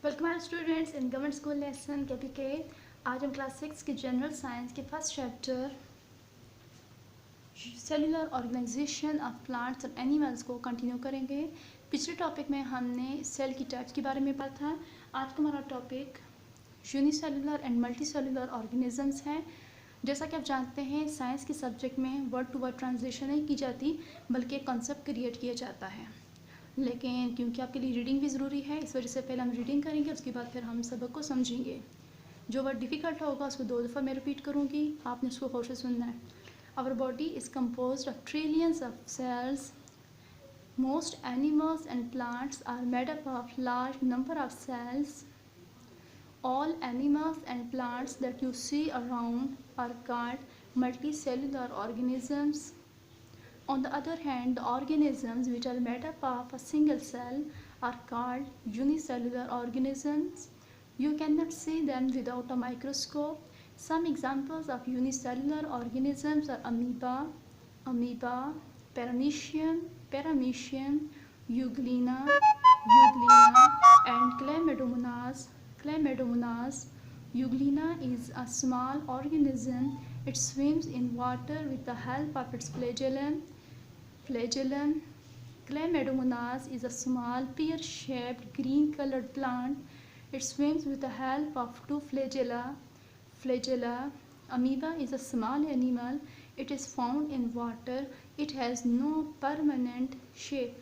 Welcome my students in government school lesson के आज हम क्लास 6 के जनरल साइंस के first chapter cellular organisation of plants और एनिमल्स को कंटिन्यू करेंगे। पिछले टॉपिक में हमने सेल की टाइप्स के बारे में पढ़ा था। आज का हमारा topic unicellular and multi cellular organisms है। जैसा कि आप जानते हैं, साइंस के सब्जेक्ट में वर्ड टू वर्ड ट्रांसलेशन नहीं की जाती, बल्कि एक कॉन्सेप्ट क्रिएट किया जाता है। लेकिन क्योंकि आपके लिए रीडिंग भी ज़रूरी है, इस वजह से पहले हम रीडिंग करेंगे, उसके बाद फिर हम सबक को समझेंगे। जो वर्ड डिफ़िकल्ट होगा उसको 2 दफ़ा मैं रिपीट करूँगी, आपने उसको गौर से सुनना है। Our body is composed of trillions of cells. Most animals and plants are made up of large number of cells. All animals and plants that you see around are called multicellular organisms. On the other hand, the organisms which are made up of a single cell are called unicellular organisms. You cannot see them without a microscope. Some examples of unicellular organisms are amoeba, paramecium, euglena, and Chlamydomonas. Euglena is a small organism. It swims in water with the help of its flagellum. Chlamydomonas is a small pear-shaped green-colored plant. It swims with the help of 2 flagella. Amoeba is a small animal. It is found in water. It has no permanent shape.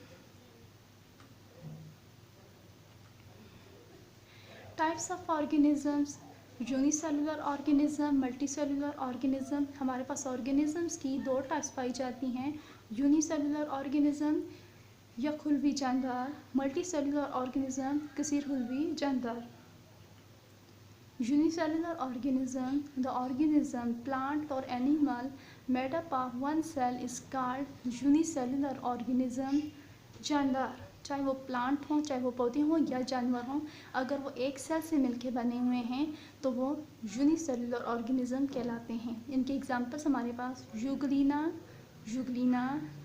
Types of organisms, unicellular organism, multicellular organism. हमारे पास organisms की 2 types पाई जाती हैं, unicellular organism यकहुल्वी जानदार, multicellular organism कसीरहुल्वी जानदार। Unicellular organism, the organism plant और animal made up of one cell is called unicellular organism जानदार। चाहे वो प्लांट हों, चाहे वो पौधे हों या जानवर हों, अगर वो एक सेल से मिलके बने हुए हैं तो वो यूनिसेलुलर ऑर्गेनिज्म कहलाते हैं। इनके एग्जांपल्स हमारे पास यूग्लिना,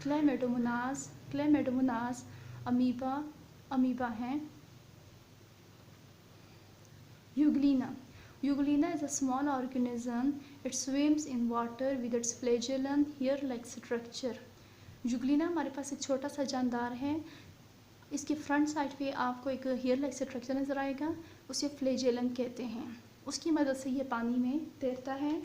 क्लैमिडोमोनास, अमीबा हैं। Euglena is a small organism. It swims in water with its flagellum hair-like structure. Euglena हमारे पास एक छोटा सा जानदार है। इसके फ्रंट साइड पे आपको एक हेयर लाइक स्ट्रक्चर नज़र आएगा, उसे फ्लेजेलम कहते हैं। उसकी मदद से ये पानी में तैरता है।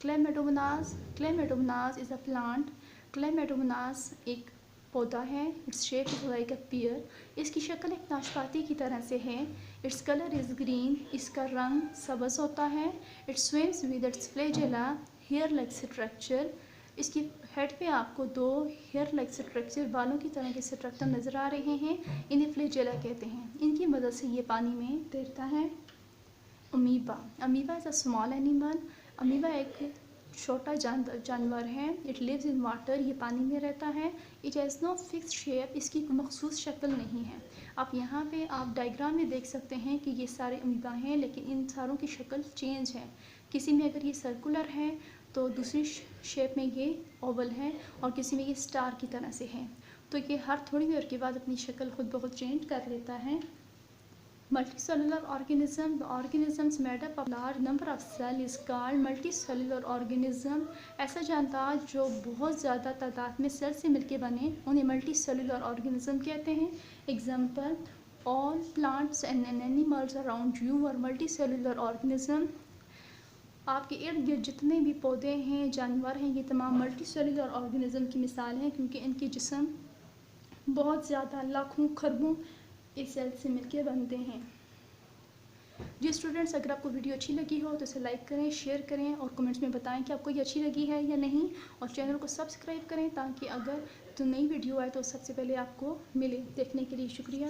क्लैमिडोमोनास इज़ अ प्लांट। क्लैमिडोमोनास एक पौधा है। Its shape is like a pear. इसकी शक्ल एक नाशपाती की तरह से है। Its colour is green. इसका रंग सब्ज़ होता है। It swims with its flagella hair like structure. इसकी हेड पे आपको 2 हेयर लाइक स्ट्रक्चर, बालों की तरह के स्ट्रक्चर नज़र आ रहे हैं। इन्हें फ्लेजेला कहते हैं। इनकी मदद से ये पानी में तैरता है। Amoeba is a small animal. Amoeba एक छोटा जानवर है। इट लिव्स इन वाटर, ये पानी में रहता है। It has no fix shape, इसकी मखसूस शक्ल नहीं है। आप यहाँ पे आप डायग्राम में देख सकते हैं कि ये सारे अमीबा हैं, लेकिन इन सारों की शक्ल चेंज है। किसी में अगर ये सर्कुलर है तो दूसरी शेप में ये ओवल है, और किसी में ये स्टार की तरह से है। तो ये हर थोड़ी देर के बाद अपनी शक्ल खुद ब खुद चेंज कर लेता है। Multicellular organism, the organisms made up of large number of cell is called multicellular organism. ऐसा जानदार जो बहुत ज़्यादा तादाद में सेल से मिलके बने, उन्हें मल्टीसेलुलर ऑर्गेनिज्म कहते हैं। Example, all plants and animals around you are multicellular organism. आपके इर्द गिर्द जितने भी पौधे हैं, जानवर हैं, ये तमाम मल्टीसेलुलर ऑर्गेनिज्म की मिसाल हैं, क्योंकि इनके जिस्म बहुत ज़्यादा लाखों खरबों इस सेल से मिलकर बनते हैं। जी स्टूडेंट्स, अगर आपको वीडियो अच्छी लगी हो तो इसे लाइक करें, शेयर करें और कमेंट्स में बताएं कि आपको ये अच्छी लगी है या नहीं, और चैनल को सब्सक्राइब करें ताकि अगर तो नई वीडियो आए तो सबसे पहले आपको मिले। देखने के लिए शुक्रिया।